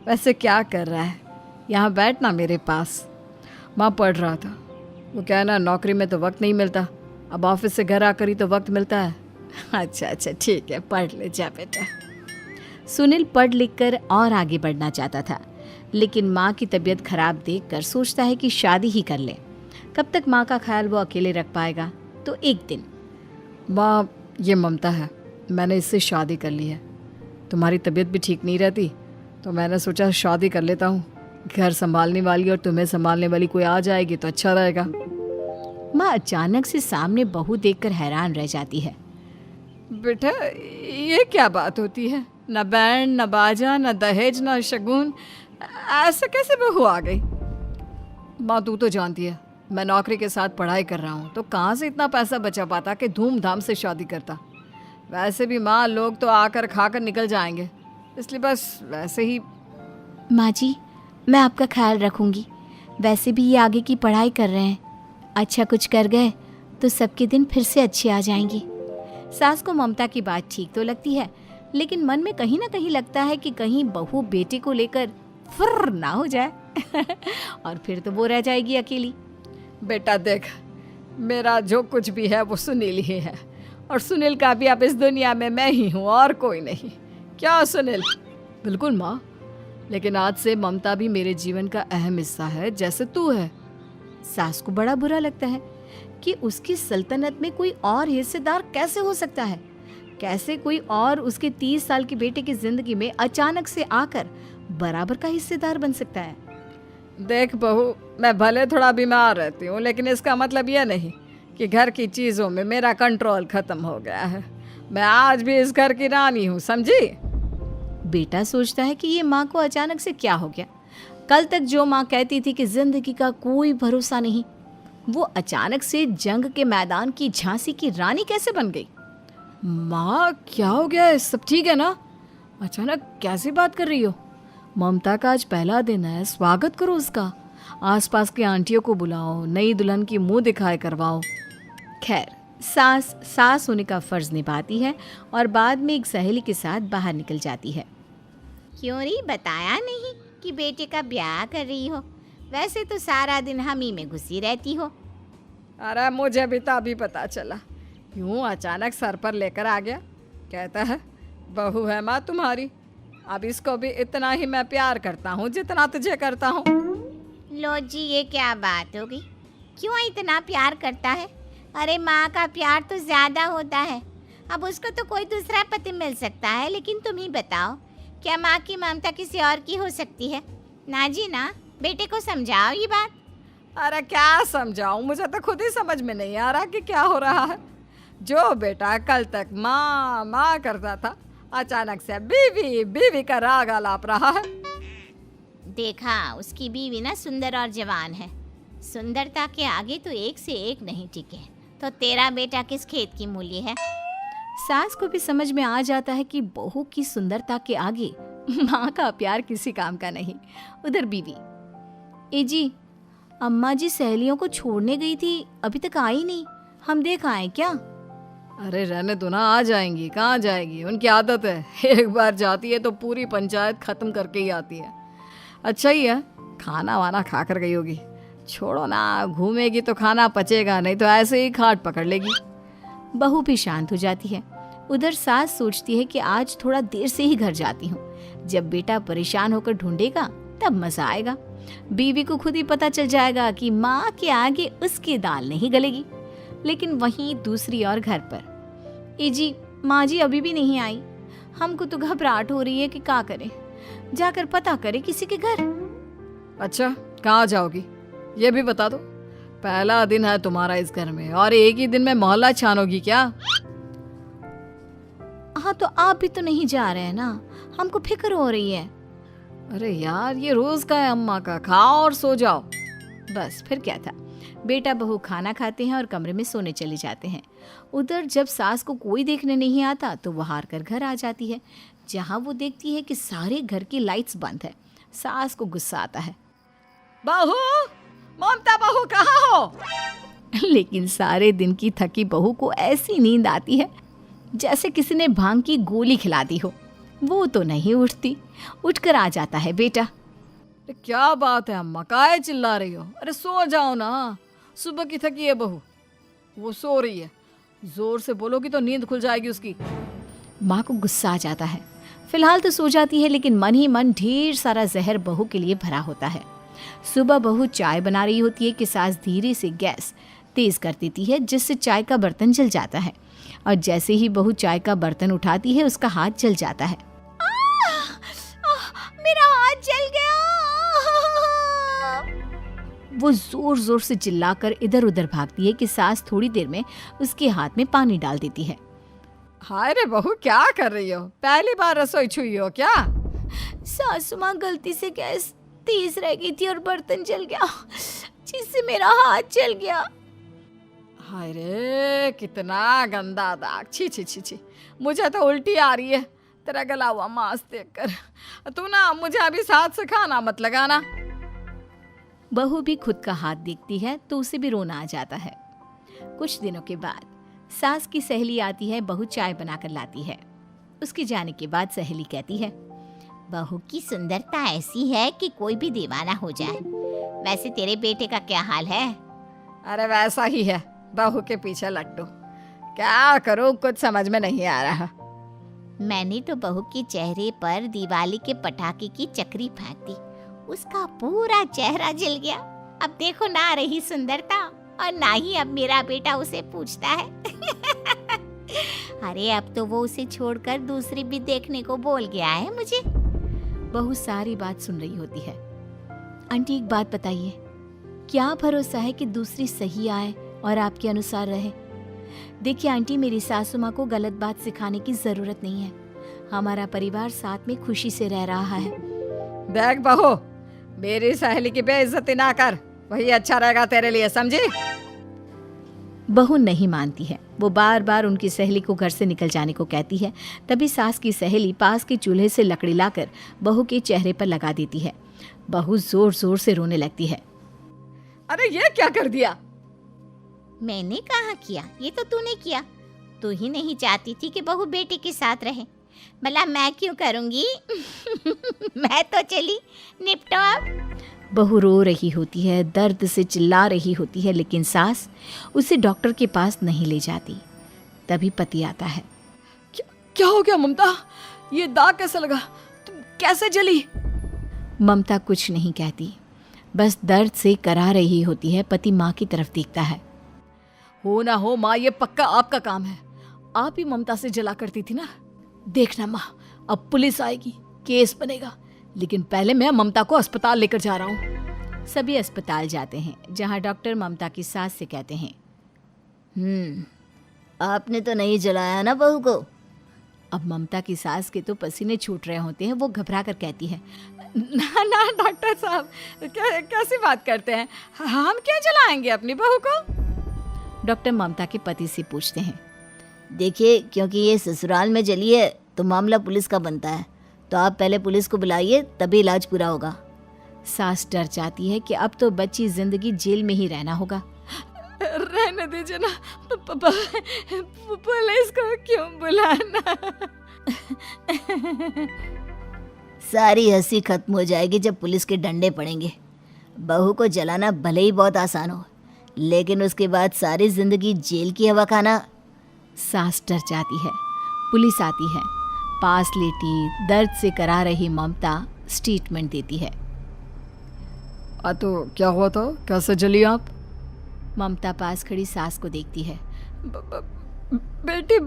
वैसे क्या कर रहा है? यहाँ बैठ ना मेरे पास। माँ पढ़ रहा था। वो क्या है ना, नौकरी में तो वक्त नहीं मिलता, अब ऑफिस से घर आकर ही तो वक्त मिलता है। अच्छा ठीक है, पढ़ ले जा बेटा। सुनील पढ़ लिख कर और आगे बढ़ना चाहता था, लेकिन माँ की तबीयत खराब देखकर सोचता है कि शादी ही कर ले। कब तक माँ का ख्याल वो अकेले रख पाएगा? तो एक दिन, माँ ये ममता है, मैंने इससे शादी कर ली है। तुम्हारी तबीयत भी ठीक नहीं रहती तो मैंने सोचा शादी कर लेता हूँ। घर संभालने वाली और तुम्हें संभालने वाली कोई आ जाएगी तो अच्छा रहेगा। माँ अचानक से सामने बहू देखकर हैरान रह जाती है। बेटा ये क्या बात होती है? न बैंड, न बाजा, न दहेज, न शगुन, ऐसे कैसे बहू आ गई? माँ तू तो जानती है मैं नौकरी के साथ पढ़ाई कर रहा हूँ, तो कहाँ से इतना पैसा बचा पाता कि धूमधाम से शादी करता। वैसे भी माँ लोग तो आकर खाकर निकल जाएंगे, इसलिए बस वैसे ही। माँ जी, मैं आपका ख्याल रखूंगी। वैसे भी ये आगे की पढ़ाई कर रहे हैं, अच्छा कुछ कर गए तो सबके दिन फिर से अच्छे आ जाएंगे। सास को ममता की बात ठीक तो लगती है, लेकिन मन में कहीं ना कहीं लगता है कि कहीं बहू बेटे को लेकर फुर्र ना हो जाए और फिर तो वो रह जाएगी अकेली। बेटा देख, मेरा जो कुछ भी है वो सुनील ही है, और सुनील का भी अब इस दुनिया में मैं ही हूँ और कोई नहीं। क्या सुनील? बिल्कुल माँ, लेकिन आज से ममता भी मेरे जीवन का अहम हिस्सा है, जैसे तू है। सास को बड़ा बुरा लगता है कि उसकी सल्तनत में कोई और हिस्सेदार कैसे हो सकता है। कैसे कोई और उसके 30 साल के बेटे की जिंदगी में अचानक से आकर बराबर का हिस्सेदार बन सकता है। देख बहू, मैं भले थोड़ा बीमार रहती हूँ, लेकिन इसका मतलब यह नहीं कि घर की चीज़ों में मेरा कंट्रोल खत्म हो गया है। मैं आज भी इस घर की रानी हूँ, समझी? बेटा सोचता है कि ये माँ को अचानक से क्या हो गया। कल तक जो माँ कहती थी कि जिंदगी का कोई भरोसा नहीं, वो अचानक से जंग के मैदान की झांसी की रानी कैसे बन गई? माँ क्या हो गया है? सब ठीक है ना? अचानक कैसी बात कर रही हो? ममता का आज पहला दिन है, स्वागत करो उसका। आसपास की आंटियों को बुलाओ, नई दुल्हन की मुंह दिखाए करवाओ। खैर, सास होने का फर्ज निभाती है और बाद में एक सहेली के साथ बाहर निकल जाती है। क्यों री बताया नहीं कि बेटे का ब्याह कर रही हो? वैसे तो सारा दिन हम ही में घुसी रहती हो। अरे मुझे भी तो अभी पता चला, यूं अचानक सर पर लेकर आ गया। कहता है बहू है माँ तुम्हारी, अब इसको भी इतना ही मैं प्यार करता हूँ जितना तुझे करता हूँ। लो जी, ये क्या बात होगी? क्यों इतना प्यार करता है? अरे माँ का प्यार तो ज़्यादा होता है। अब उसको तो कोई दूसरा पति मिल सकता है, लेकिन तुम ही बताओ, क्या माँ की ममता किसी और की हो सकती है? ना जी ना, बेटे को समझाओ ये बात। अरे क्या समझाऊं, मुझे तो खुद ही समझ में नहीं आ रहा कि क्या हो रहा है। जो बेटा कल तक माँ माँ करता था, अचानक से बीवी बीवी का राग आलाप रहा है। देखा, उसकी बीवी ना सुंदर और जवान है। सुंदरता के आगे तो एक से एक नहीं टिके, तो तेरा बेटा किस खेत की मूली है? सास को भी समझ में आ जाता है कि बहू की सुंदरता के आगे माँ का प्यार किसी काम का नहीं। उधर बीवी, ए जी, अम्मा जी सहेलियों को छोड़ने गई थी, अभी तक आई नहीं, हम देख आए क्या? अरे रहने दो ना, आ जाएंगी। कहाँ जाएगी, उनकी आदत है, एक बार जाती है तो पूरी पंचायत खत्म करके ही आती है। अच्छा ही है, खाना वाना खा कर गई होगी। छोड़ो ना, घूमेगी तो खाना पचेगा, नहीं तो ऐसे ही खाट पकड़ लेगी। बहू भी शांत हो जाती है। उधर सास सोचती है कि आज थोड़ा देर से ही घर जाती हूँ, जब बेटा परेशान होकर ढूंढेगा तब मजा आएगा। बीवी को खुद ही पता चल जाएगा कि माँ के आगे उसकी दाल नहीं गलेगी। लेकिन वहीं दूसरी ओर घर पर, ए जी, माँ जी अभी भी नहीं आई, हमको तो घबराहट हो रही है कि क्या करें, जाकर पता करें किसी के घर। अच्छा, कहाँ जाओगी ये भी बता दो। पहला दिन है तुम्हारा इस घर में और एक ही दिन में मोहल्ला छानोगी क्या? हाँ, तो आप भी तो नहीं जा रहे हैं ना, हमको फिक्र हो रही है। अरे यार, ये रोज का है अम्मा का, खाओ और सो जाओ। बस फिर क्या था। बेटा बहू खाना खाते हैं और कमरे में सोने चले जाते हैं। उधर जब सास को कोई देखने नहीं आता तो वह हार कर घर आ जाती है, जहाँ वो देखती है कि सारे घर की लाइट्स बंद है। सास को गुस्सा आता है, बहू, ममता बहू कहाँ हो? लेकिन सारे दिन की थकी बहू को ऐसी नींद आती है जैसे किसी ने भांग की गोली खिला दी हो। वो तो नहीं उठती। उठकर आ जाता है बेटा। अरे क्या बात है अम्मा, काहे चिल्ला रही हो? अरे सो जाओ ना, सुबह की थकी है बहू, वो सो रही है। जोर से बोलोगी तो नींद खुल जाएगी उसकी। माँ को गुस्सा आ जाता है। फिलहाल तो सो जाती है, लेकिन मन ही मन ढेर सारा जहर बहू के लिए भरा होता है। सुबह बहू चाय बना रही होती है कि सास धीरे से गैस तेज कर देती है, जिससे चाय का बर्तन जल जाता है। और जैसे ही बहू चाय का बर्तन उठाती है, उसका हाथ जल जाता है। मेरा हाथ जल गया। वो जोर जोर से चिल्लाकर इधर उधर भागती है कि सास थोड़ी देर में उसके हाथ में पानी डाल देती है। हाय रे बहू, क्या कर रही हो? पहली बार रसोई छुई हो क्या? सासू माँ गलती से गैस तेज रह गई थी और बर्तन जल गया, जिससे मेरा हाथ जल गया। हाय रे, कितना गंदा दाग। छी छी छी छी, मुझे तो उल्टी आ रही है तेरा गला हुआ मांस देखकर। तू ना मुझे अभी साथ से खाना मत लगाना। बहू भी खुद का हाथ देखती है तो उसे भी रोना आ जाता है। कुछ दिनों के बाद सास की सहेली आती है, बहू चाय बनाकर लाती है। उसके जाने के बाद सहेली कहती है, बहू की सुंदरता ऐसी है कि कोई भी दीवाना हो जाए। वैसे तेरे बेटे का क्या हाल है? अरे वैसा ही है, बहू के पीछे लट्टू। क्या करूं, कुछ समझ में नहीं आ रहा। मैंने तो बहू के चेहरे पर दिवाली के पटाखे की चक्री फेंक दी, उसका पूरा चेहरा जल गया। अब देखो ना रही सुंदरता, और ना ही अब मेरा बेटा उसे पूछता है। अरे अब तो वो उसे छोड़कर दूसरी भी देखने को बोल गया है मुझे। बहू सारी बात सुन रही होती है। आंटी एक बात बताइए, क्या भरोसा है कि दूसरी सही आए और आपके अनुसार रहे? देखिए आंटी, मेरी सासू माँ को गलत बात सिखाने की जरूरत नहीं है। हमारा परिवार साथ में खुशी से रह रहा है। देख बहू, मेरी सहेली की बेइज्जती ना कर, वही अच्छा रहेगा तेरे लिए, समझी? बहू नहीं मानती है। वो बार बार उनकी सहेली को घर से निकल जाने को कहती है। तभी सास की सहेली पास के चूल्हे से लकड़ी लाकर बहू के चेहरे पर लगा देती है। बहू जोर जोर से रोने लगती है। अरे ये क्या कर दिया? मैंने कहाँ किया, ये तो तूने किया। तू ही नहीं चाहती थी कि बहू बेटे के साथ रहे, भला मैं क्यों करूँगी? मैं तो चली, निपटो अब। बहू रो रही होती है, दर्द से चिल्ला रही होती है, लेकिन सास उसे डॉक्टर के पास नहीं ले जाती। तभी पति आता है। क्या हो गया ममता? ये दाग कैसे लगा? तुम कैसे जली? ममता कुछ नहीं कहती, बस दर्द से करा रही होती है। पति माँ की तरफ देखता है। हो ना हो माँ, ये पक्का आपका काम है। आप ही ममता से जला करती थी ना। देखना माँ, अब पुलिस आएगी, केस बनेगा, लेकिन पहले मैं ममता को अस्पताल लेकर जा रहा हूँ। सभी अस्पताल जाते हैं, जहाँ डॉक्टर ममता की सास से कहते हैं, आपने तो नहीं जलाया ना बहू को? अब ममता की सास के तो पसीने छूट रहे होते हैं। वो घबरा कर कहती है, ना ना डॉक्टर साहब, कैसी बात करते हैं? हम क्या जलाएंगे अपनी बहू को? डॉक्टर ममता के पति से पूछते हैं। देखिए, क्योंकि ये ससुराल में जली है तो मामला पुलिस का बनता है, तो आप पहले पुलिस को बुलाइए, तभी इलाज पूरा होगा। सास डर जाती है कि अब तो बच्ची जिंदगी जेल में ही रहना होगा। रहने दीजिए ना, पुलिस को क्यों बुलाना? सारी हंसी खत्म हो जाएगी जब पुलिस के डंडे पड़ेंगे। बहू को जलाना भले ही बहुत आसान हो, लेकिन उसके बाद सारी जिंदगी जेल की हवा खाना। सास डर जाती है। पुलिस आती है। पास लेटी दर्द से करा रही ममता स्टेटमेंट देती है। तो क्या हुआ था? कैसे जली आप? ममता पास खड़ी सास को देखती है। बेटी